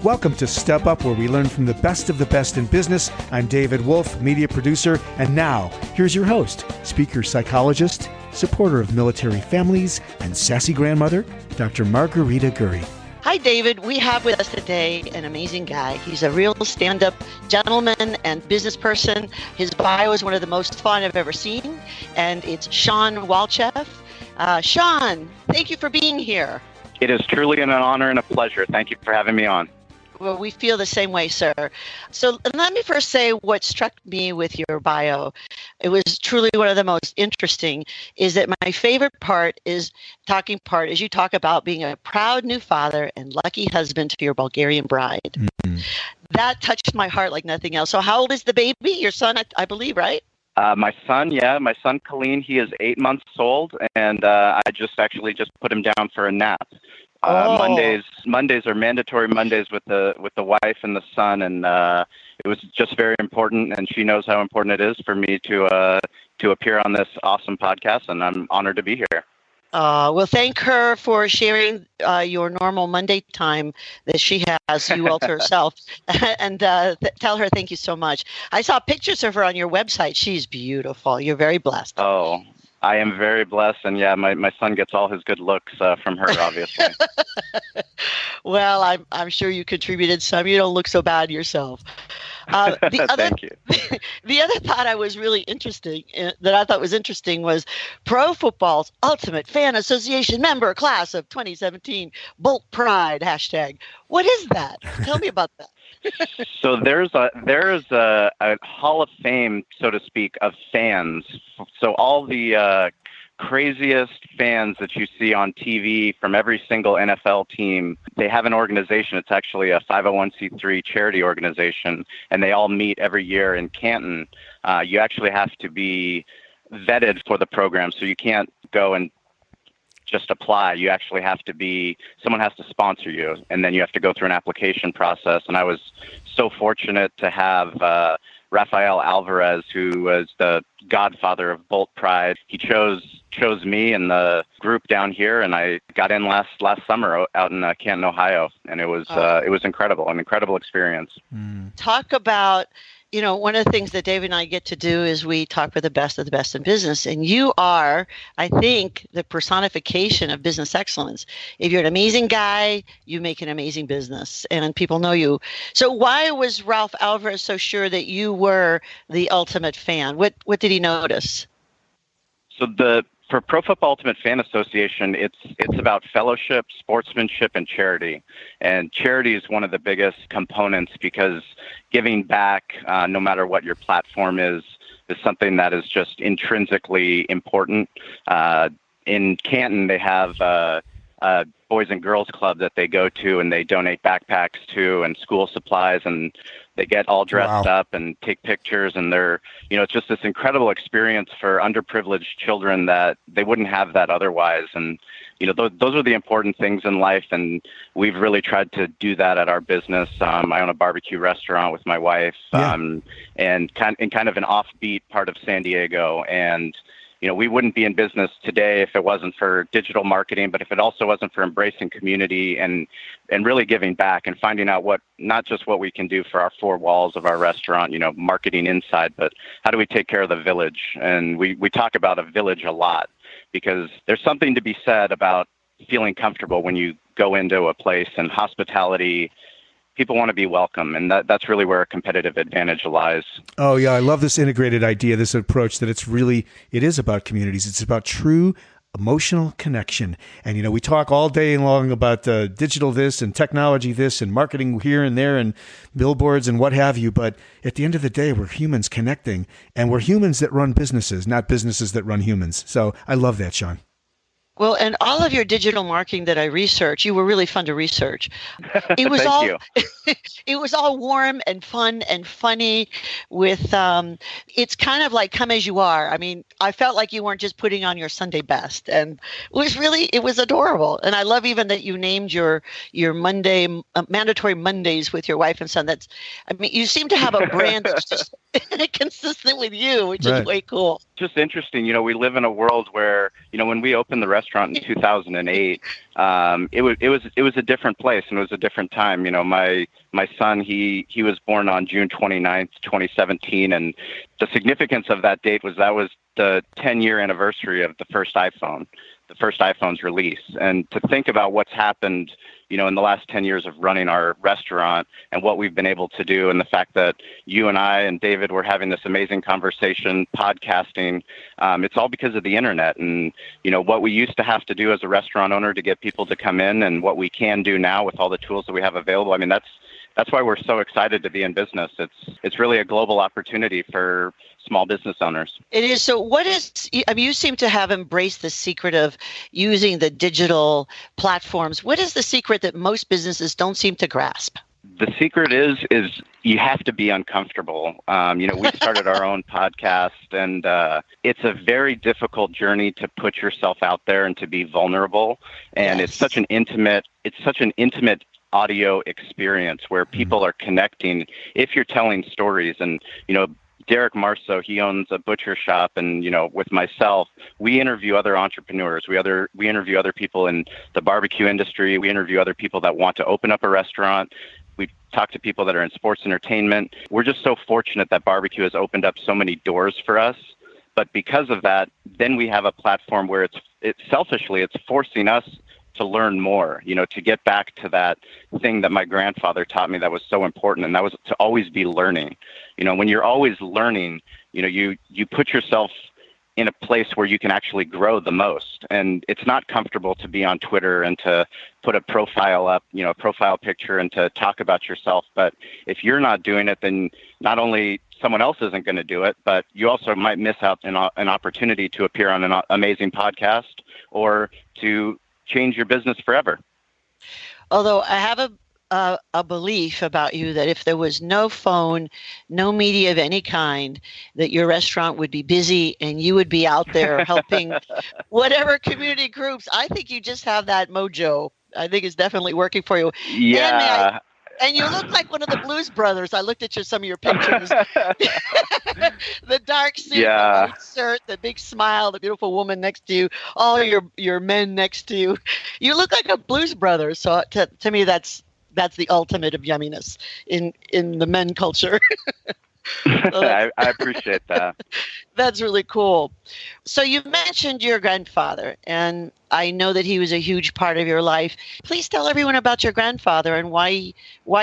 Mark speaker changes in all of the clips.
Speaker 1: Welcome to Step Up, where we learn from the best of the best in business. I'm David Wolf, media producer, and now, here's your host, speaker, psychologist, supporter of military families, and sassy grandmother, Dr. Margarita Gurry.
Speaker 2: Hi, David. We have with us today an amazing guy. He's a real stand-up gentleman and business person. His bio is one of the most fun I've ever seen, and it's Sean Walchef. Sean, thank you for being here.
Speaker 3: It is truly an honor and a pleasure. Thank you for having me on.
Speaker 2: Well, we feel the same way, sir. So let me first say what struck me with your bio. It was truly one of the most interesting, is that my favorite part is you talk about being a proud new father and lucky husband to your Bulgarian bride. Mm-hmm. That touched my heart like nothing else. So how old is the baby? Your son, I believe, right?
Speaker 3: My son Colleen, he is 8 months old, and I just put him down for a nap. Mondays are mandatory Mondays with the wife and the son, and it was just very important, and she knows how important it is for me to appear on this awesome podcast, and I'm honored to be here.
Speaker 2: Well, thank her for sharing your normal Monday time that she has, you all to herself, and tell her thank you so much. I saw pictures of her on your website. She's beautiful. You're very blessed.
Speaker 3: Oh, I am very blessed, and yeah, my son gets all his good looks from her, obviously.
Speaker 2: Well, I'm sure you contributed some. You don't look so bad yourself. Thank you. The other thought I was really interesting, that I thought was interesting, was Pro Football's Ultimate Fan Association member class of 2017, Bolt Pride #. What is that? Tell me about that.
Speaker 3: So there is a Hall of Fame, so to speak, of fans. So all the craziest fans that you see on TV from every single NFL team, they have an organization. It's actually a 501c3 charity organization, and they all meet every year in Canton. You actually have to be vetted for the program, so you can't go and just apply. You actually have to someone has to sponsor you, and then you have to go through an application process. And I was so fortunate to have Rafael Alvarez, who was the godfather of Bolt Pride. He chose me and the group down here, and I got in last summer out in Canton, Ohio, and it was incredible, an incredible experience.
Speaker 2: Talk about, one of the things that Dave and I get to do is we talk with the best of the best in business, and you are, I think, the personification of business excellence. If you're an amazing guy, you make an amazing business, and people know you. So why was Ralph Alvarez so sure that you were the ultimate fan? What did he notice?
Speaker 3: So for Pro Football Ultimate Fan Association, it's about fellowship, sportsmanship, and charity. And charity is one of the biggest components, because giving back, no matter what your platform is something that is just intrinsically important. In Canton, they have a Boys and Girls Club that they go to, and they donate backpacks to and school supplies, and they get all dressed up and take pictures, and it's just this incredible experience for underprivileged children that they wouldn't have that otherwise. And, those are the important things in life, and we've really tried to do that at our business. I own a barbecue restaurant with my wife, and kind of an offbeat part of San Diego, and we wouldn't be in business today if it wasn't for digital marketing, but if it also wasn't for embracing community and really giving back and finding out not just what we can do for our four walls of our restaurant, marketing inside, but how do we take care of the village? And we talk about a village a lot, because there's something to be said about feeling comfortable when you go into a place, and hospitality. People want to be welcome, and that's really where a competitive advantage lies.
Speaker 1: Oh, yeah. I love this integrated idea, this approach that it is about communities. It's about true emotional connection. And, we talk all day long about digital this and technology this and marketing here and there and billboards and what have you. But at the end of the day, we're humans connecting, and we're humans that run businesses, not businesses that run humans. So I love that, Sean.
Speaker 2: Well, and all of your digital marketing that I researched, you were really fun to research. It was it was all warm and fun and funny with, it's kind of like come as you are. I mean, I felt like you weren't just putting on your Sunday best, and it was adorable. And I love even that you named your Monday, mandatory Mondays with your wife and son. You seem to have a brand that's just consistent with you, which is way cool.
Speaker 3: just interesting. We live in a world where, when we opened the restaurant in 2008, it was a different place and it was a different time. My son, he was born on June 29th, 2017. And the significance of that date was the 10-year anniversary of the first iPhone's release. And to think about what's happened, in the last 10 years of running our restaurant and what we've been able to do, and the fact that you and I and David were having this amazing conversation, podcasting, it's all because of the internet. And, what we used to have to do as a restaurant owner to get people to come in and what we can do now with all the tools that we have available. I mean, that's why we're so excited to be in business. It's really a global opportunity for small business owners.
Speaker 2: It is. So you seem to have embraced the secret of using the digital platforms. What is the secret that most businesses don't seem to grasp?
Speaker 3: The secret is you have to be uncomfortable. We started our own podcast, and it's a very difficult journey to put yourself out there and to be vulnerable. And
Speaker 2: Yes.
Speaker 3: it's such an intimate audio experience where people are connecting. If you're telling stories, and Derek Marceau, he owns a butcher shop, and with myself, we interview other entrepreneurs. We interview other people in the barbecue industry. We interview other people that want to open up a restaurant. We talk to people that are in sports entertainment. We're just so fortunate that barbecue has opened up so many doors for us. But because of that, then we have a platform where it's selfishly forcing us to learn more, to get back to that thing that my grandfather taught me that was so important, and that was to always be learning. When you're always learning, you put yourself in a place where you can actually grow the most. And it's not comfortable to be on Twitter and to put a profile up, a profile picture, and to talk about yourself. But if you're not doing it, then not only someone else isn't going to do it, but you also might miss out on an opportunity to appear on an amazing podcast or to change your business forever.
Speaker 2: Although I have a belief about you that if there was no phone, no media of any kind, that your restaurant would be busy and you would be out there helping whatever community groups. I think you just have that mojo. I think it's definitely working for you.
Speaker 3: Yeah.
Speaker 2: And you look like one of the Blues Brothers. I looked at some of your pictures. The dark suit, the white shirt, the big smile, the beautiful woman next to you, all your men next to you. You look like a Blues Brothers. So to me, that's the ultimate of yumminess in the men culture.
Speaker 3: I appreciate that.
Speaker 2: That's really cool. So you mentioned your grandfather, and I know that he was a huge part of your life. Please tell everyone about your grandfather and why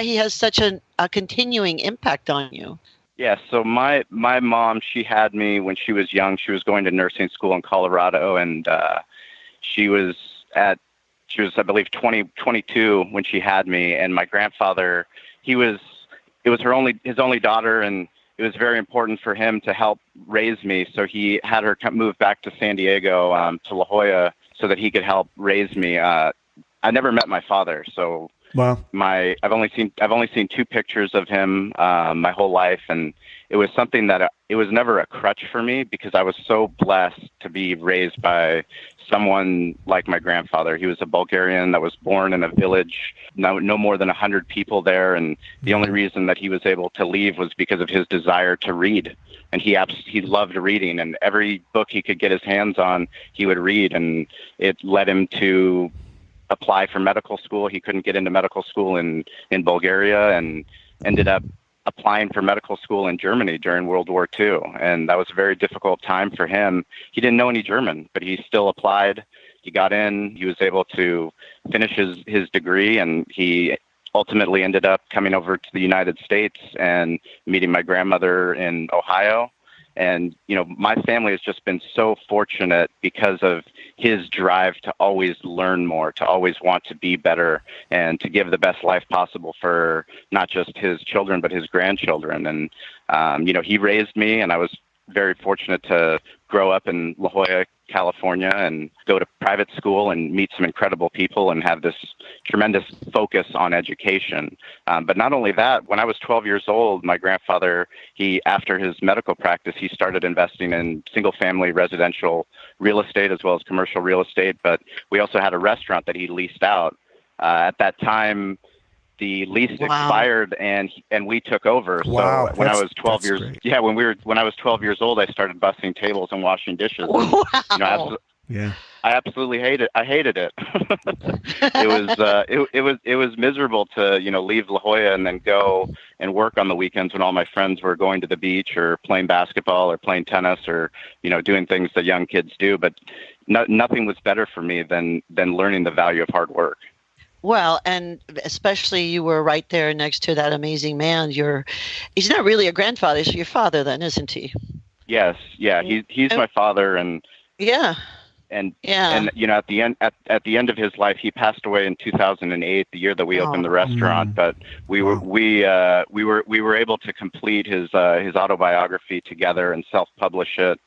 Speaker 2: he has such a continuing impact on you.
Speaker 3: Yeah, so my mom, she had me when she was young. She was going to nursing school in Colorado, and she was, I believe, 22 when she had me. And my grandfather, it was his only daughter, and it was very important for him to help raise me. So he had her move back to San Diego, to La Jolla, so that he could help raise me. I never met my father, so
Speaker 1: wow.
Speaker 3: I've only seen two pictures of him my whole life, and it was something that it was never a crutch for me because I was so blessed to be raised by someone like my grandfather. He was a Bulgarian that was born in a village, no more than 100 people there, and the only reason that he was able to leave was because of his desire to read. And he loved reading, and every book he could get his hands on, he would read, and it led him to apply for medical school. He couldn't get into medical school in Bulgaria, and ended up applying for medical school in Germany during World War II. And that was a very difficult time for him. He didn't know any German, but he still applied. He got in. He was able to finish his degree, and he ultimately ended up coming over to the United States and meeting my grandmother in Ohio. And, my family has just been so fortunate because of his drive to always learn more, to always want to be better, and to give the best life possible for not just his children, but his grandchildren. And, he raised me, and I was very fortunate to grow up in La Jolla, California, and go to private school and meet some incredible people and have this tremendous focus on education. But not only that, when I was 12 years old, my grandfather, after his medical practice, he started investing in single-family residential real estate as well as commercial real estate. But we also had a restaurant that he leased out. At that time, the lease expired, and we took over.
Speaker 1: Wow,
Speaker 3: so when I was 12 years,
Speaker 1: great.
Speaker 3: when I was 12 years old, I started bussing tables and washing dishes.
Speaker 2: Wow.
Speaker 3: I absolutely hated it. I hated it. It was miserable to, leave La Jolla and then go and work on the weekends when all my friends were going to the beach or playing basketball or playing tennis or, doing things that young kids do. But nothing was better for me than learning the value of hard work.
Speaker 2: Well, and especially you were right there next to that amazing man. He's not really a grandfather, he's your father then, isn't he?
Speaker 3: Yes. Yeah. He's my father. And
Speaker 2: yeah.
Speaker 3: And at the end of his life, he passed away in 2008, the year that we opened the restaurant. But we were able to complete his autobiography together and self-publish it.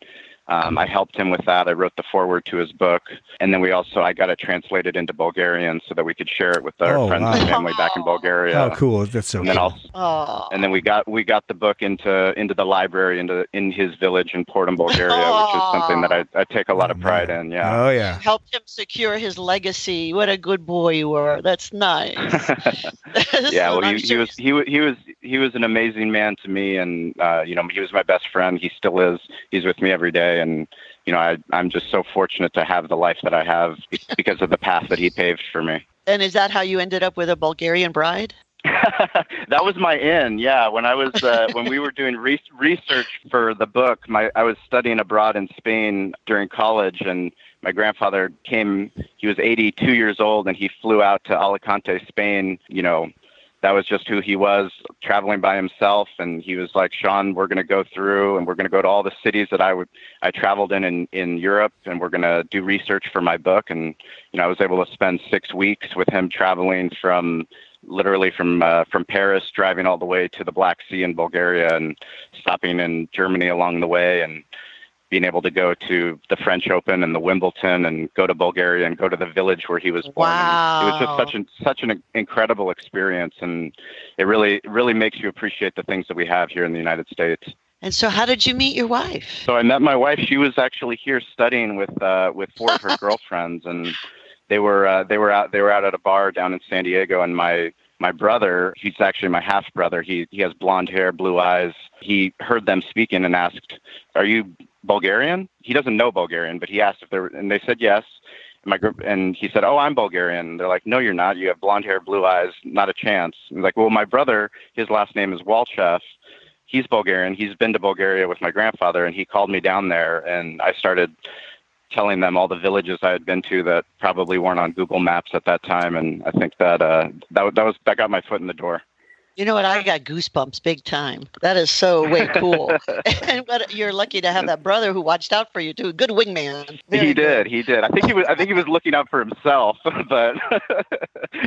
Speaker 3: I helped him with that. I wrote the foreword to his book, and then I got it translated into Bulgarian so that we could share it with our friends and family back in Bulgaria.
Speaker 1: Oh, cool! That's so cool.
Speaker 3: And then we got the book into the library in his village in Portum, Bulgaria, which is something that I take a lot of pride in. Yeah.
Speaker 1: Oh yeah.
Speaker 2: Helped him secure his legacy. What a good boy you were. That's nice.
Speaker 3: Yeah. Well, he was an amazing man to me, and he was my best friend. He still is. He's with me every day. And, I'm just so fortunate to have the life that I have because of the path that he paved for me.
Speaker 2: And is that how you ended up with a Bulgarian bride?
Speaker 3: That was my in. Yeah. When I was, when we were doing research for the book, I was studying abroad in Spain during college, and my grandfather he was 82 years old, and he flew out to Alicante, Spain, that was just who he was, traveling by himself. And he was like, Sean, we're going to go through and we're going to go to all the cities that I traveled in Europe, and we're going to do research for my book. And, I was able to spend 6 weeks with him traveling literally from Paris, driving all the way to the Black Sea in Bulgaria and stopping in Germany along the way, and being able to go to the French Open and the Wimbledon and go to Bulgaria and go to the village where he was born.
Speaker 2: Wow.
Speaker 3: It was just such an incredible experience, and it really makes you appreciate the things that we have here in the United States.
Speaker 2: And so how did you meet your wife?
Speaker 3: So I met my wife. She was actually here studying with 4 of her girlfriends, and they were out at a bar down in San Diego, and my brother, he's actually my half brother. He has blonde hair, blue eyes. He heard them speaking and asked, "Are you Bulgarian?" He doesn't know Bulgarian, but he asked if and they said yes. And he said, "Oh, I'm Bulgarian." They're like, "No, you're not. You have blonde hair, blue eyes. Not a chance." And like, "Well, my brother, his last name is Walchev. He's Bulgarian. He's been to Bulgaria with my grandfather, and he called me down there." And I started telling them all the villages I had been to that probably weren't on Google Maps at that time. And I think that got my foot in the door.
Speaker 2: You know what? I got goosebumps big time. That is so way cool. And you're lucky to have that brother who watched out for you too. Good wingman.
Speaker 3: He did. I think he was looking out for himself, but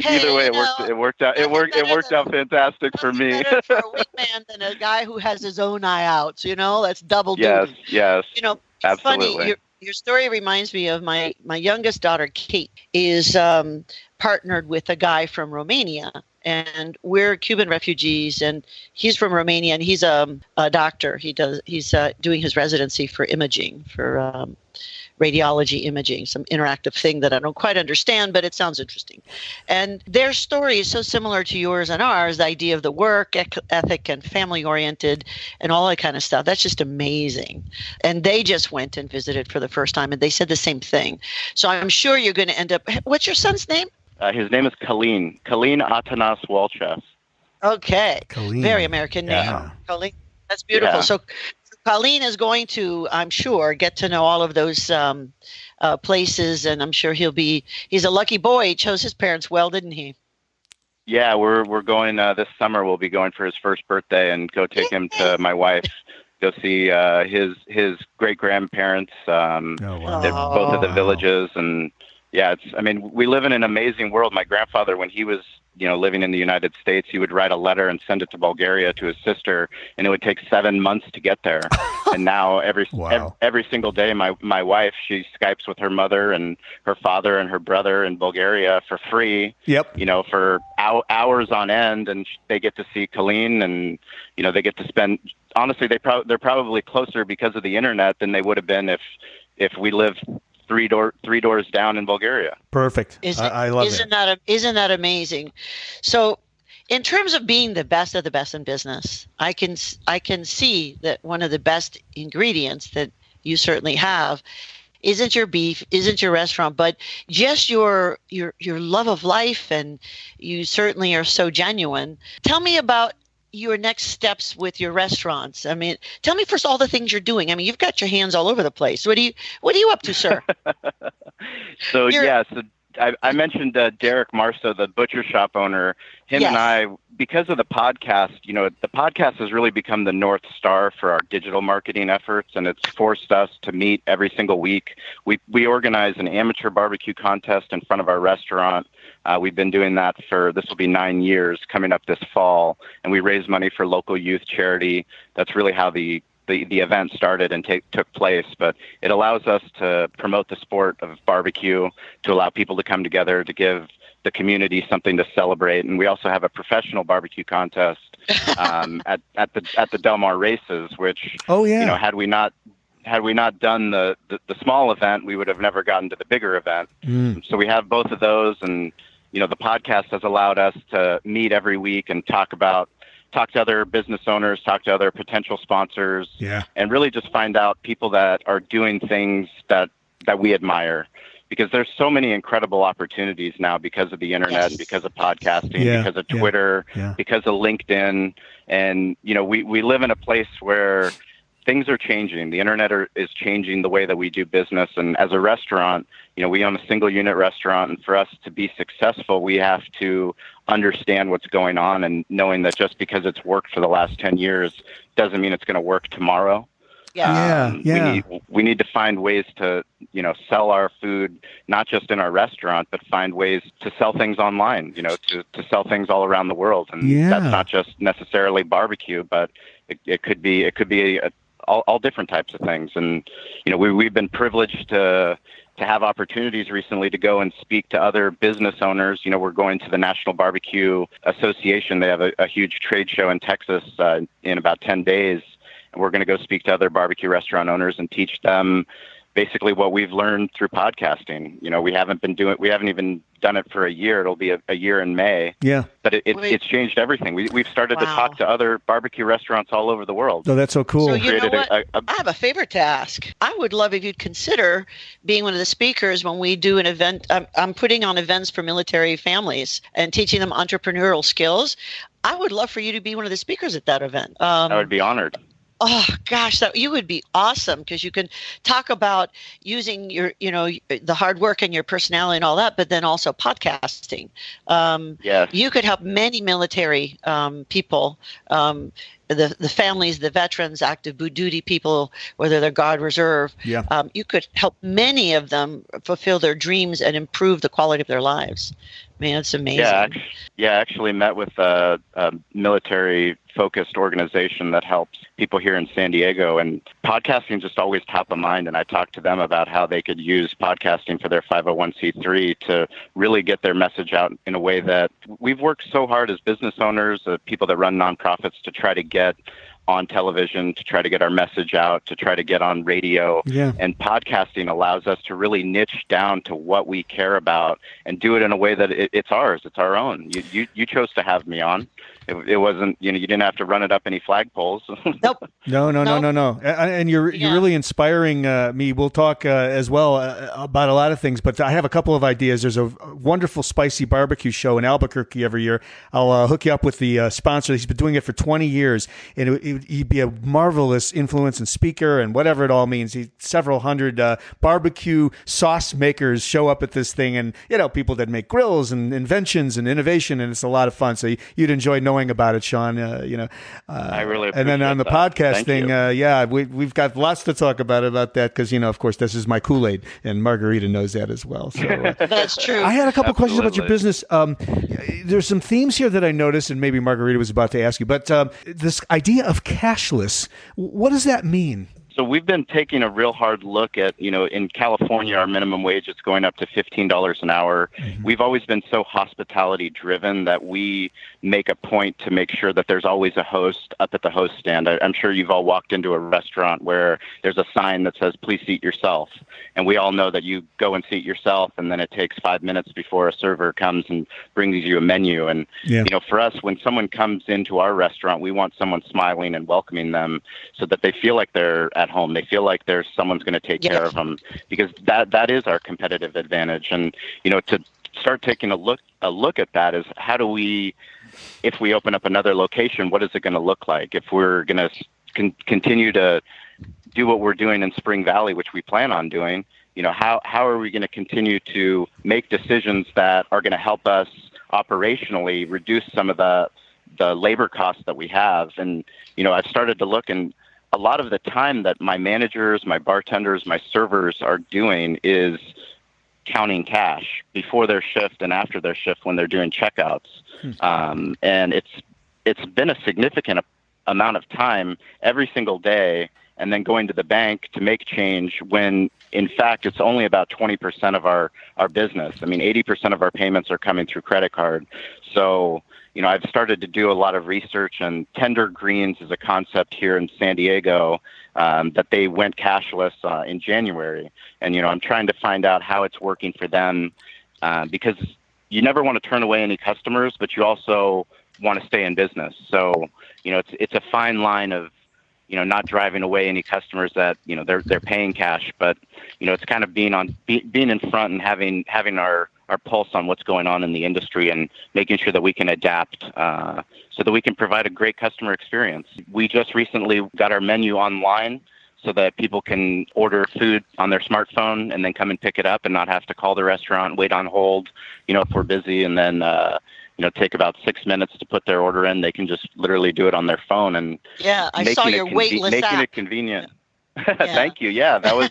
Speaker 3: either way, it worked out fantastic for me.
Speaker 2: Better for a wingman than a guy who has his own eye out. That's double duty.
Speaker 3: Yes.
Speaker 2: It's
Speaker 3: absolutely.
Speaker 2: Funny. Your story reminds me of my youngest daughter, Kate, is partnered with a guy from Romania. And we're Cuban refugees, and he's from Romania, and he's a doctor. He's doing his residency for imaging, for radiology imaging, some interactive thing that I don't quite understand, but it sounds interesting. And their story is so similar to yours and ours, the idea of the work ethic and family-oriented and all that kind of stuff. That's just amazing. And they just went and visited for the first time, and they said the same thing. So I'm sure you're going to end up – what's your son's name?
Speaker 3: His name is Kalin Atanas Walchev.
Speaker 2: Okay.
Speaker 1: Kalin.
Speaker 2: Very American name.
Speaker 1: Yeah.
Speaker 2: Kalin. That's beautiful.
Speaker 3: Yeah.
Speaker 2: So Kalin is going to, I'm sure, get to know all of those places, and I'm sure he's a lucky boy. He chose his parents well, didn't he?
Speaker 3: Yeah, we're going this summer. We'll be going for his first birthday and go take him to my wife. Go see his great grandparents.
Speaker 1: Oh, wow.
Speaker 3: They're both of the villages, and yeah, we live in an amazing world. My grandfather, when he was, living in the United States, he would write a letter and send it to Bulgaria to his sister, and it would take 7 months to get there. And now every single day, my wife, she Skypes with her mother and her father and her brother in Bulgaria for free.
Speaker 1: Yep.
Speaker 3: For hours on end, and they get to see Kalin, and they get to spend. Honestly, they're probably closer because of the internet than they would have been if we lived three doors down in Bulgaria.
Speaker 1: Perfect. I love it.
Speaker 2: Isn't that amazing? So In terms of being the best of the best in business, I can see that one of the best ingredients that you certainly have isn't your beef, isn't your restaurant, but just your love of life, and you certainly are so genuine. Tell me about your next steps with your restaurants. I mean, tell me first all the things you're doing. I mean, you've got your hands all over the place. What are you up to, sir?
Speaker 3: So I mentioned Derek Marso, the butcher shop owner. Him
Speaker 2: Yes.
Speaker 3: and I, because of the podcast, the podcast has really become the North Star for our digital marketing efforts, and it's forced us to meet every single week. We organize an amateur barbecue contest in front of our restaurant. We've been doing that this will be 9 years coming up this fall, and we raise money for local youth charity. That's really how the event started and took place, but it allows us to promote the sport of barbecue, to allow people to come together, to give the community something to celebrate. And we also have a professional barbecue contest at the Del Mar races, which had we not done the small event, we would have never gotten to the bigger event. So we have both of those, and the podcast has allowed us to meet every week and talk to other business owners, talk to other potential sponsors, and really just find out people that are doing things that we admire. Because there's so many incredible opportunities now because of the internet, and because of podcasting, because of Twitter, because of LinkedIn. And, we live in a place where things are changing. The internet is changing the way that we do business. And as a restaurant, we own a single unit restaurant. And for us to be successful, we have to understand what's going on, and knowing that just because it's worked for the last 10 years doesn't mean it's going to work tomorrow. We need to find ways to, sell our food, not just in our restaurant, but find ways to sell things online, to sell things all around the world. And that's not just necessarily barbecue, but it could be all different types of things. And, we've been privileged to have opportunities recently to go and speak to other business owners. We're going to the National Barbecue Association. They have a huge trade show in Texas in about 10 days. And we're going to go speak to other barbecue restaurant owners and teach them basically what we've learned through podcasting. We haven't even done it for a year. It'll be a year in May. Yeah. But it's changed everything. We've started to talk to other barbecue restaurants all over the world.
Speaker 1: Oh, that's so cool.
Speaker 2: So you know what? I have a favor to ask. I would love if you'd consider being one of the speakers when we do an event. I'm putting on events for military families and teaching them entrepreneurial skills. I would love for you to be one of the speakers at that event.
Speaker 3: I would be honored.
Speaker 2: Oh gosh, you would be awesome, because you can talk about using your, the hard work and your personality and all that, but then also podcasting. You could help many military people, the families, the veterans, active duty people, whether they're Guard, Reserve. You could help many of them fulfill their dreams and improve the quality of their lives. Man, it's amazing.
Speaker 3: I actually met with a military-focused organization that helps people here in San Diego, and podcasting is just always top of mind. And I talked to them about how they could use podcasting for their 501c3 to really get their message out in a way that we've worked so hard as business owners, people that run nonprofits, to try to get on television, to try to get our message out, to try to get on radio. And podcasting allows us to really niche down to what we care about and do it in a way that it's ours. It's our own. You chose to have me on. It wasn't, you didn't have to run it up any flagpoles.
Speaker 2: Nope.
Speaker 1: No. And you're really inspiring me. We'll talk as well about a lot of things, but I have a couple of ideas. There's a wonderful spicy barbecue show in Albuquerque every year. I'll hook you up with the sponsor. He's been doing it for 20 years, and he'd be a marvelous influence and speaker and whatever it all means. Several hundred barbecue sauce makers show up at this thing, and people that make grills and inventions and innovation, and it's a lot of fun. So you'd enjoy knowing about it, Sean.
Speaker 3: I really appreciate
Speaker 1: and then on the podcast thing,
Speaker 3: you.
Speaker 1: we've got lots to talk about that, because of course this is my Kool-Aid, and Margarita knows that as well. So
Speaker 2: that's true.
Speaker 1: I had a couple questions about your business. There's some themes here that I noticed, and maybe Margarita was about to ask you, but this idea of cashless, what does that mean?
Speaker 3: So we've been taking a real hard look at, in California, our minimum wage is going up to $15 an hour. Mm-hmm. We've always been so hospitality driven that we make a point to make sure that there's always a host up at the host stand. I'm sure you've all walked into a restaurant where there's a sign that says, please seat yourself. And we all know that you go and seat yourself, and then it takes 5 minutes before a server comes and brings you a menu. And, for us, when someone comes into our restaurant, we want someone smiling and welcoming them so that they feel like they're at home. They feel like there's someone's going to take care of them, because that is our competitive advantage. And, to start taking a look at that is, how do we, if we open up another location, what is it going to look like? If we're going to continue to do what we're doing in Spring Valley, which we plan on doing, how are we going to continue to make decisions that are going to help us operationally reduce some of the labor costs that we have? And, I've started to look, and a lot of the time that my managers, my bartenders, my servers are doing is counting cash before their shift and after their shift when they're doing checkouts. And it's been a significant amount of time every single day, and then going to the bank to make change when, in fact, it's only about 20% of our business. I mean, 80% of our payments are coming through credit card. So, I've started to do a lot of research, and Tender Greens is a concept here in San Diego that they went cashless in January. And, I'm trying to find out how it's working for them, because you never want to turn away any customers, but you also want to stay in business. So, it's a fine line of, not driving away any customers that, they're paying cash, but, it's kind of being in front and having our pulse on what's going on in the industry and making sure that we can adapt so that we can provide a great customer experience. We just recently got our menu online so that people can order food on their smartphone and then come and pick it up and not have to call the restaurant, wait on hold, if we're busy, and then take about 6 minutes to put their order in. They can just literally do it on their phone, and
Speaker 2: I saw your waitlist
Speaker 3: making it convenient. Thank you. Yeah, that was.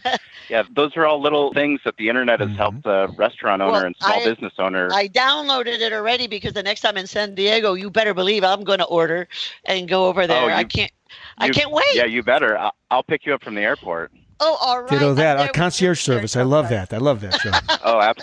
Speaker 3: Yeah, those are all little things that the internet has helped the restaurant owner and small business owner.
Speaker 2: I downloaded it already, because the next time in San Diego, you better believe I'm going to order and go over there. I can't wait.
Speaker 3: Yeah, you better. I'll pick you up from the airport.
Speaker 2: Oh, all right.
Speaker 1: Ditto that. Our concierge service. I love that. Joe.
Speaker 3: Oh,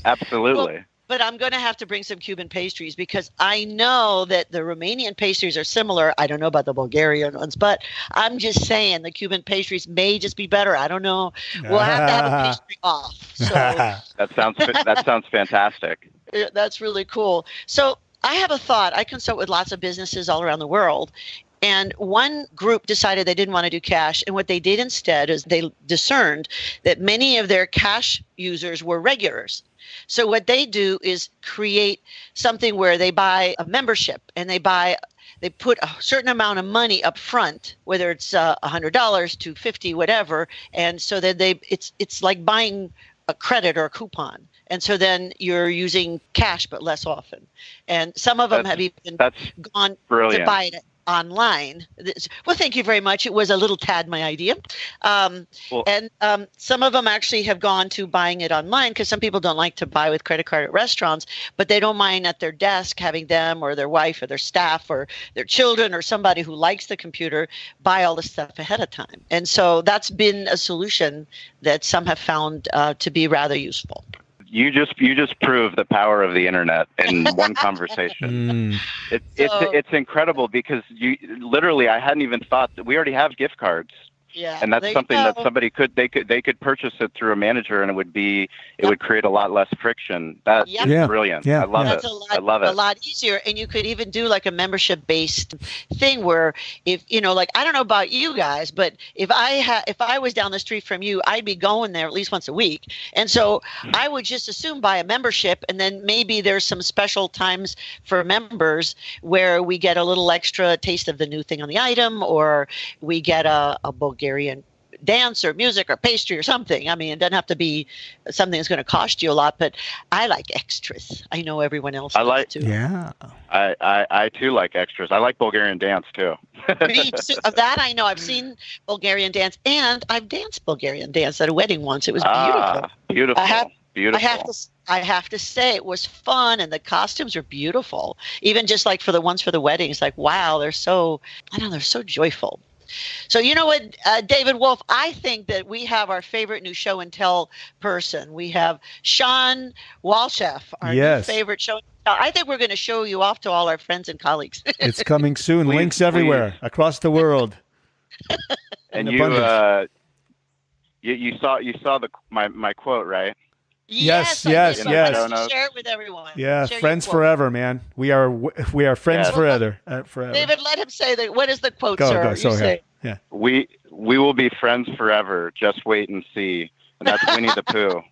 Speaker 3: absolutely.
Speaker 2: Well, but I'm going to have to bring some Cuban pastries, because I know that the Romanian pastries are similar. I don't know about the Bulgarian ones, but I'm just saying the Cuban pastries may just be better. I don't know. We'll have to have a pastry off. So
Speaker 3: that sounds fantastic.
Speaker 2: That's really cool. So I have a thought. I consult with lots of businesses all around the world. And one group decided they didn't want to do cash. And what they did instead is they discerned that many of their cash users were regulars. So what they do is create something where they buy a membership, and they put a certain amount of money up front, whether it's $100, $250, whatever. And so that it's like buying a credit or a coupon. And so then you're using cash, but less often. And some of them have even gone to buy it online. Well, thank you very much. It was a little tad my idea. And some of them actually have gone to buying it online, because some people don't like to buy with credit card at restaurants, but they don't mind at their desk having them or their wife or their staff or their children or somebody who likes the computer buy all the stuff ahead of time. And so that's been a solution that some have found to be rather useful.
Speaker 3: You just proved the power of the internet in one conversation. It's incredible, because I hadn't even thought that we already have gift cards.
Speaker 2: Yeah,
Speaker 3: and that's something that somebody could purchase it through a manager, and it would create a lot less friction. That's brilliant.
Speaker 1: Yeah.
Speaker 3: I love it. I love it.
Speaker 2: A lot easier, and you could even do like a membership based thing where, if like, I don't know about you guys, but if I was down the street from you, I'd be going there at least once a week, and so I would just assume buy a membership, and then maybe there's some special times for members where we get a little extra taste of the new thing on the item, or we get a Bulgarian dance or music or pastry or something. I mean, it doesn't have to be something that's going to cost you a lot, but I like extras. I know everyone else does too.
Speaker 1: Yeah.
Speaker 3: I too like extras. I like Bulgarian dance too.
Speaker 2: Me too. Of that I know. I've seen Bulgarian dance, and I've danced Bulgarian dance at a wedding once. It was beautiful.
Speaker 3: Beautiful.
Speaker 2: I have to say it was fun, and the costumes are beautiful. Even just like for the ones for the weddings, like, wow, they're so joyful. So you know what, David Wolf, I think that we have our favorite new show and tell person. We have Sean Walchef, our new favorite show and tell. I think we're going to show you off to all our friends and colleagues.
Speaker 1: It's coming soon. Links everywhere across the world.
Speaker 3: And you saw my quote, right?
Speaker 1: Yes.
Speaker 2: Share it with everyone.
Speaker 1: Yeah, friends forever, man. We are friends forever.
Speaker 2: David, let him say that. What is the quote,
Speaker 1: sir?
Speaker 2: Go.
Speaker 1: You say. Yeah.
Speaker 3: We will be friends forever. Just wait and see. And that's Winnie the Pooh.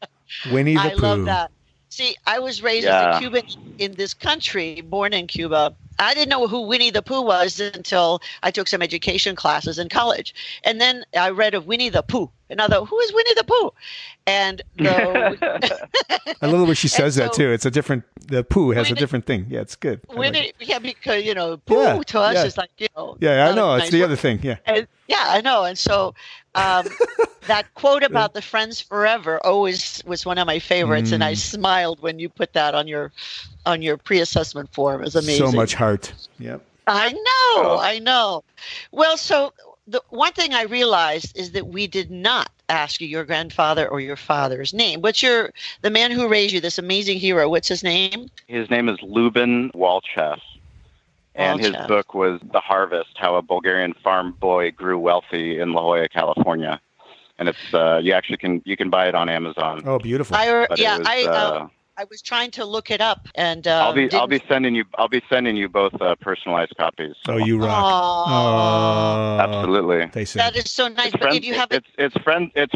Speaker 1: Winnie the Pooh.
Speaker 2: I love that. See, I was raised as a Cuban in this country, born in Cuba. I didn't know who Winnie the Pooh was until I took some education classes in college. And then I read of Winnie the Pooh. And I thought, who is Winnie the Pooh? And
Speaker 1: I love the way she says that too. It's a different, the Pooh has a different thing. Yeah, it's good.
Speaker 2: Winnie, because, Pooh to us is like,
Speaker 1: Yeah, I know. It's the other thing. Yeah.
Speaker 2: And, I know. And so that quote about the friends forever always was one of my favorites. And I smiled when you put that on your pre-assessment form. It was amazing.
Speaker 1: So much heart. Yep.
Speaker 2: I know. Well, so the one thing I realized is that we did not ask you your grandfather or your father's name. What's the man who raised you, this amazing hero, what's his name?
Speaker 3: His name is Lubin Walchef. And his book was The Harvest, How a Bulgarian Farm Boy Grew Wealthy in La Jolla, California. And it's you can buy it on Amazon.
Speaker 1: Oh, beautiful.
Speaker 2: I was trying to look it up, and
Speaker 3: I'll be sending you both personalized copies. So.
Speaker 1: Oh, you rock!
Speaker 3: Absolutely.
Speaker 2: That is so nice. But if you have
Speaker 3: it's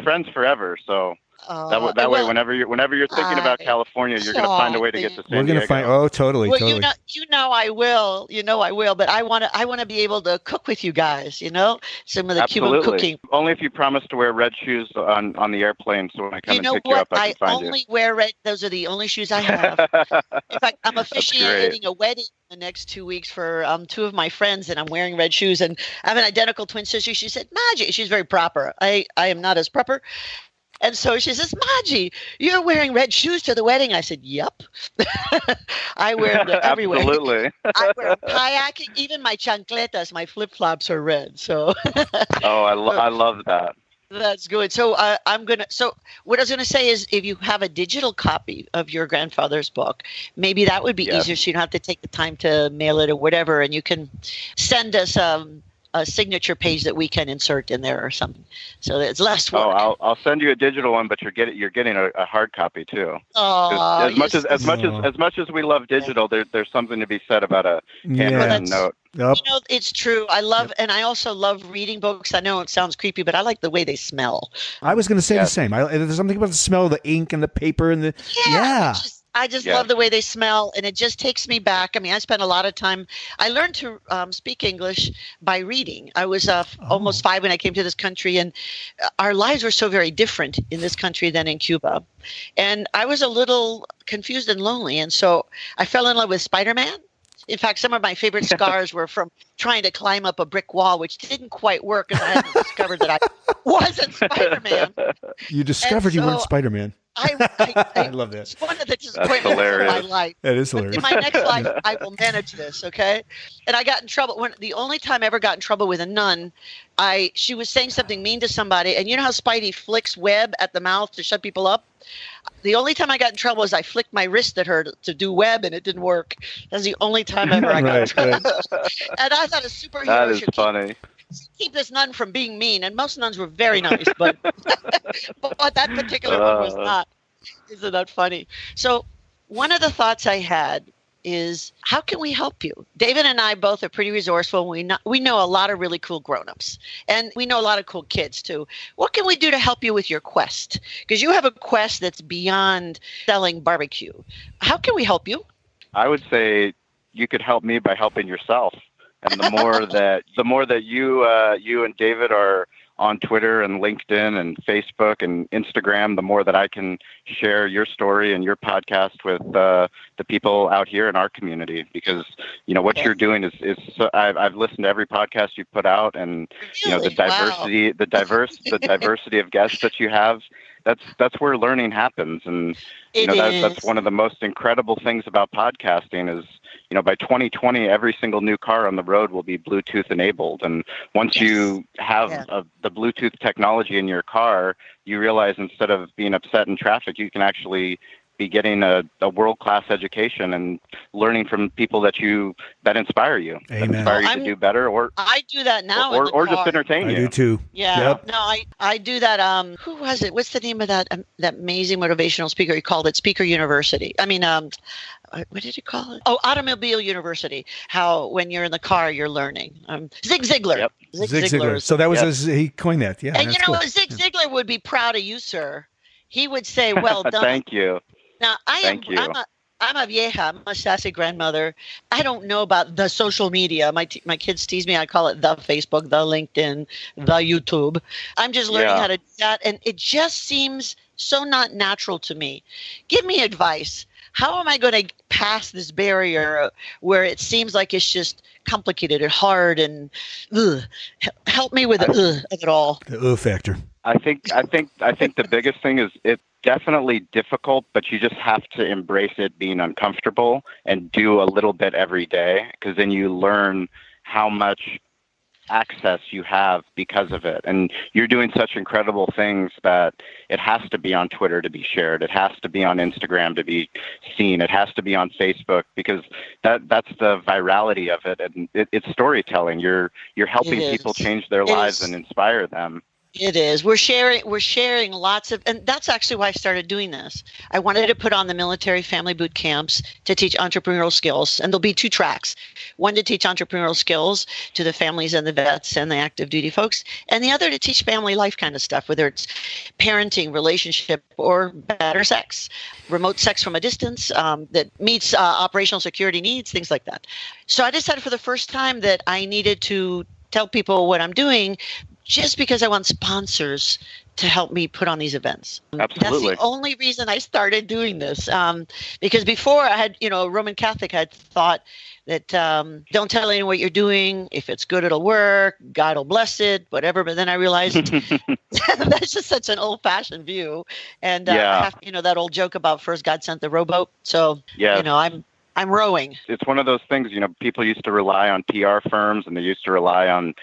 Speaker 3: friends forever. So that way, whenever you're thinking about California, you're going to find a way to get to San Diego.
Speaker 1: We're going to find. Oh, totally.
Speaker 2: Well,
Speaker 1: totally.
Speaker 2: I will. I will. But I want to be able to cook with you guys. Some of the Cuban cooking.
Speaker 3: Only if you promise to wear red shoes on the airplane, so when I come and pick you up, I can find you.
Speaker 2: I only wear red. Those are the only shoes I have. In fact, I'm officiating a wedding the next 2 weeks for two of my friends, and I'm wearing red shoes. And I have an identical twin sister. She said, "Maji," she's very proper. I am not as proper. And so she says, "Maji, you're wearing red shoes to the wedding." I said, "Yep." I wear them everywhere.
Speaker 3: Absolutely.
Speaker 2: I wear kayaking. Even my chancletas, my flip-flops are red. So.
Speaker 3: I love that.
Speaker 2: That's good. So So what I was going to say is, if you have a digital copy of your grandfather's book, maybe that would be easier, so you don't have to take the time to mail it or whatever, and you can send us a signature page that we can insert in there or something, so that it's less work.
Speaker 3: Oh, I'll send you a digital one, but you're getting a hard copy too.
Speaker 2: Oh,
Speaker 3: as much as we love digital, there's something to be said about a handwritten note.
Speaker 1: Yep.
Speaker 2: It's true. I love, and I also love reading books. I know it sounds creepy, but I like the way they smell.
Speaker 1: I was going to say the same. There's something about the smell of the ink and the paper and the
Speaker 2: I just love the way they smell, and it just takes me back. I mean, I spent a lot of time. I learned to speak English by reading. I was almost 5 when I came to this country, and our lives were so very different in this country than in Cuba. And I was a little confused and lonely, and so I fell in love with Spider-Man. In fact, some of my favorite scars were from trying to climb up a brick wall, which didn't quite work because I hadn't discovered that I wasn't Spider-Man.
Speaker 1: You discovered you weren't Spider-Man.
Speaker 2: I
Speaker 1: love that.
Speaker 2: It's one of the disappointments of my life.
Speaker 1: That is hilarious.
Speaker 2: In my next life, I will manage this, okay? And I got in trouble. The only time I ever got in trouble with a nun, she was saying something mean to somebody, and you know how Spidey flicks web at the mouth to shut people up? The only time I got in trouble was I flicked my wrist at her to do web, and it didn't work. That's the only time ever I got in trouble. And I thought a superhero should
Speaker 3: funny.
Speaker 2: Keep this nun from being mean, and most nuns were very nice, but but that particular one was not. Isn't that funny? So one of the thoughts I had is, how can we help you? David and I both are pretty resourceful. We know a lot of really cool grown-ups, and we know a lot of cool kids too. What can we do to help you with your quest? Because you have a quest that's beyond selling barbecue. How can we help you?
Speaker 3: I would say you could help me by helping yourself. And the more that you and David are on Twitter and LinkedIn and Facebook and Instagram, the more that I can share your story and your podcast with the people out here in our community. Because what you're doing is I've listened to every podcast you've put out, and
Speaker 2: really?
Speaker 3: the diversity of guests that you have. that's where learning happens. And that's one of the most incredible things about podcasting is, by 2020, every single new car on the road will be Bluetooth enabled. And once you have the Bluetooth technology in your car, you realize instead of being upset in traffic, you can actually be getting a world-class education and learning from people that inspire you,
Speaker 1: Amen.
Speaker 3: That inspire you to do better, or
Speaker 2: I do that now,
Speaker 3: or just entertain you.
Speaker 1: I do too.
Speaker 2: Yeah, no, I do that. Who was it? What's the name of that amazing motivational speaker? He called it Speaker University. I mean, what did he call it? Oh, Automobile University. How when you're in the car, you're learning. Zig Ziglar.
Speaker 3: Yep.
Speaker 1: Zig Ziglar. So that was he coined that. Yeah.
Speaker 2: And cool. Zig Ziglar would be proud of you, sir. He would say, "Well done."
Speaker 3: Thank you.
Speaker 2: Now, I'm a vieja. I'm a sassy grandmother. I don't know about the social media. My kids tease me. I call it the Facebook, the LinkedIn, the YouTube. I'm just learning how to do that. And it just seems so not natural to me. Give me advice. How am I going to pass this barrier where it seems like it's just complicated and hard and help me with the of it all.
Speaker 1: The factor.
Speaker 3: I think the biggest thing is it's definitely difficult, but you just have to embrace it being uncomfortable and do a little bit every day, because then you learn how much access you have because of it. And you're doing such incredible things that it has to be on Twitter to be shared. It has to be on Instagram to be seen. It has to be on Facebook, because that's the virality of it. And it's storytelling. You're helping people change their lives and inspire them.
Speaker 2: It is. We're sharing lots of, and that's actually why I started doing this. I wanted to put on the military family boot camps to teach entrepreneurial skills, and there'll be 2 tracks. One to teach entrepreneurial skills to the families and the vets and the active duty folks, and the other to teach family life kind of stuff, whether it's parenting, relationship, or better sex, remote sex from a distance that meets operational security needs, things like that. So I decided for the first time that I needed to tell people what I'm doing, just because I want sponsors to help me put on these events.
Speaker 3: Absolutely.
Speaker 2: That's the only reason I started doing this. Because before I had, Roman Catholic, I thought that don't tell anyone what you're doing. If it's good, it'll work. God will bless it, whatever. But then I realized that's just such an old-fashioned view. And I have, that old joke about first God sent the rowboat. So, I'm rowing.
Speaker 3: It's one of those things, people used to rely on PR firms, and they used to rely on,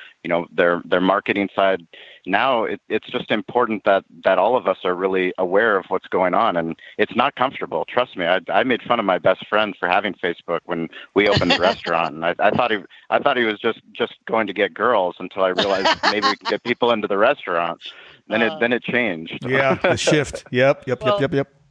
Speaker 3: their marketing side. Now it's just important that all of us are really aware of what's going on, and it's not comfortable. Trust me. I made fun of my best friend for having Facebook when we opened the restaurant, and I thought he was just going to get girls, until I realized maybe we can get people into the restaurant. Then it changed.
Speaker 1: Yeah, the shift. Yep.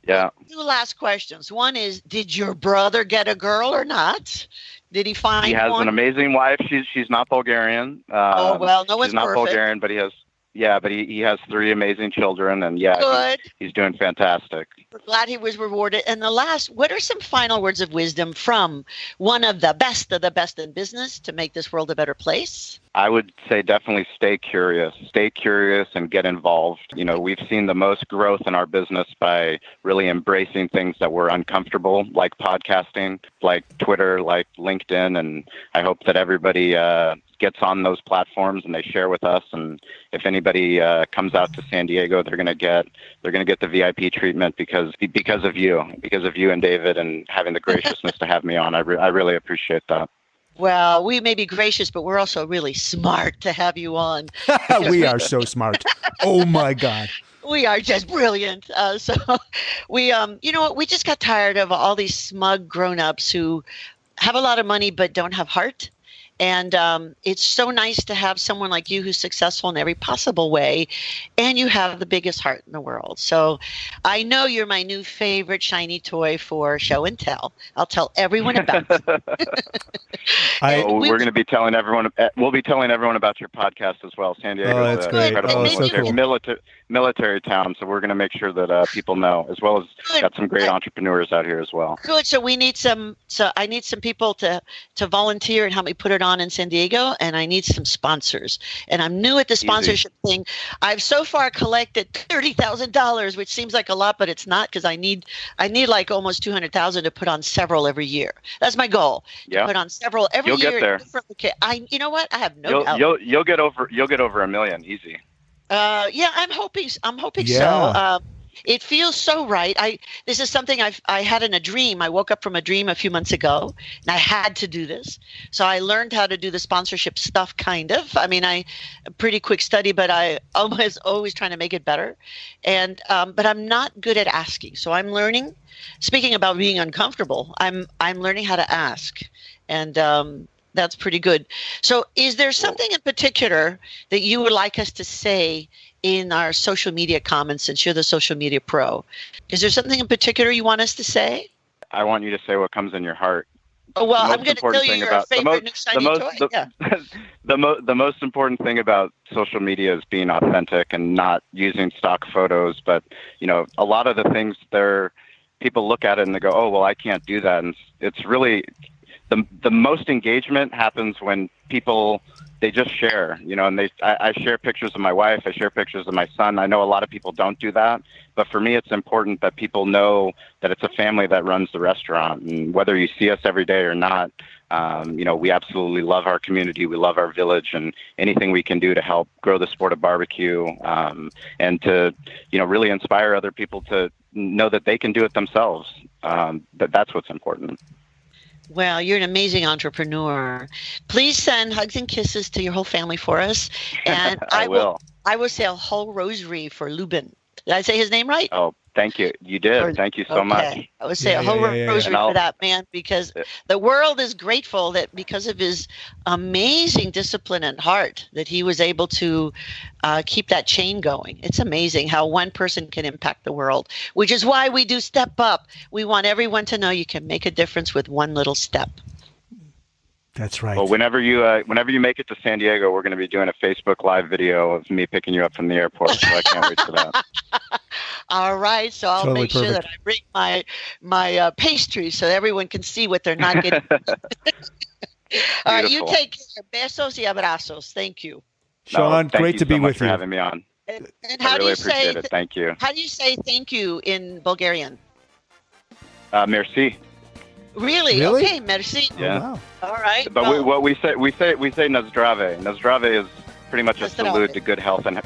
Speaker 3: Yeah.
Speaker 2: 2 last questions. One is, did your brother get a girl or not? Did he find one?
Speaker 3: He has an amazing wife. She's not Bulgarian.
Speaker 2: No one's
Speaker 3: she's not
Speaker 2: perfect.
Speaker 3: Bulgarian, but he has 3 amazing children, and he's doing fantastic.
Speaker 2: We're glad he was rewarded. And the last, what are some final words of wisdom from one of the best in business to make this world a better place?
Speaker 3: I would say definitely stay curious and get involved. We've seen the most growth in our business by really embracing things that were uncomfortable, like podcasting, like Twitter, like LinkedIn. And I hope that everybody gets on those platforms and they share with us. And if anybody comes out to San Diego, they're going to get the VIP treatment because of you and David, and having the graciousness to have me on. I really appreciate that.
Speaker 2: Well, we may be gracious, but we're also really smart to have you on.
Speaker 1: We are so smart. Oh my God.
Speaker 2: We are just brilliant. So we, we just got tired of all these smug grown-ups who have a lot of money but don't have heart. And it's so nice to have someone like you who's successful in every possible way, and you have the biggest heart in the world. So I know you're my new favorite shiny toy for show and tell. I'll tell everyone about it.
Speaker 3: We're going to be telling everyone. We'll be telling everyone about your podcast as well. San Diego is an incredible military town, so we're going to make sure that people know, as well as got some great entrepreneurs out here as well.
Speaker 2: Good. So we need I need some people to volunteer and help me put it on in San Diego, and I need some sponsors. And I'm new at the sponsorship thing. I've so far collected $30,000, which seems like a lot, but it's not, because I need like almost $200,000 to put on several every year. That's my goal.
Speaker 3: Yeah.
Speaker 2: To put on several every year.
Speaker 3: You'll get there.
Speaker 2: You know what? I have no doubt.
Speaker 3: You'll get over $1 million easy.
Speaker 2: I'm hoping
Speaker 1: yeah.
Speaker 2: so. It feels so right. This is something I had in a dream. I woke up from a dream a few months ago, and I had to do this. So I learned how to do the sponsorship stuff, kind of. I mean, a pretty quick study, but I always trying to make it better. And but I'm not good at asking. So I'm learning. Speaking about being uncomfortable, I'm learning how to ask, and that's pretty good. So is there something in particular that you would like us to say in our social media comments, since you're the social media pro? Is there something in particular you want us to say?
Speaker 3: I want you to say what comes in your heart.
Speaker 2: Oh, well, I'm going to tell you your favorite new shiny toy. Yeah.
Speaker 3: The most important thing about social media is being authentic and not using stock photos. But, a lot of the things people look at it and they go, oh, well, I can't do that. And it's really the most engagement happens when people, they just share, and I share pictures of my wife. I share pictures of my son. I know a lot of people don't do that, but for me, it's important that people know that it's a family that runs the restaurant. And whether you see us every day or not, we absolutely love our community. We love our village, and anything we can do to help grow the sport of barbecue, and to, really inspire other people to know that they can do it themselves. That's what's important.
Speaker 2: Well, you're an amazing entrepreneur. Please send hugs and kisses to your whole family for us. And I will say a whole rosary for Lubin. Did I say his name right?
Speaker 3: Oh, thank you. You did. Thank you so much.
Speaker 2: I would say a whole rosary for that man, because the world is grateful that because of his amazing discipline and heart that he was able to keep that chain going. It's amazing how one person can impact the world, which is why we do Step Up. We want everyone to know you can make a difference with one little step.
Speaker 1: That's right.
Speaker 3: Well, whenever you make it to San Diego, we're going to be doing a Facebook Live video of me picking you up from the airport. So I can't wait for that.
Speaker 2: All right, so I'll make sure that I bring my pastries so everyone can see what they're not getting. All right, you take care. Besos y abrazos. Thank you.
Speaker 1: Sean, great to be with you.
Speaker 3: Thank you for having me on.
Speaker 2: And how do you say
Speaker 3: it. Thank you.
Speaker 2: How do you say thank you in Bulgarian?
Speaker 3: Merci.
Speaker 2: Really? Okay, merci.
Speaker 3: Yeah.
Speaker 1: Oh, wow.
Speaker 2: All right.
Speaker 3: But we say nazdrave. Nazdrave is pretty much a salute to good health and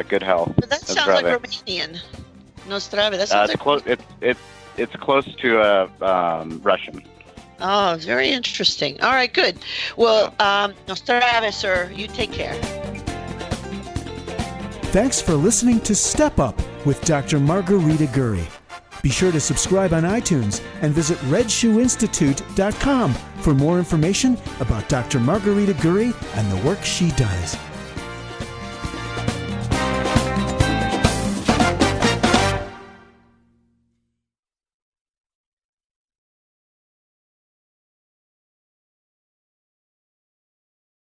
Speaker 3: good health.
Speaker 2: But that sounds like Romanian. Nostrave. That sounds
Speaker 3: close. It's close to Russian.
Speaker 2: Oh, very interesting. All right, good. Well, Nostrave, sir. You take care.
Speaker 1: Thanks for listening to Step Up with Dr. Margarita Gurry. Be sure to subscribe on iTunes and visit RedShoeInstitute.com for more information about Dr. Margarita Gurry and the work she does.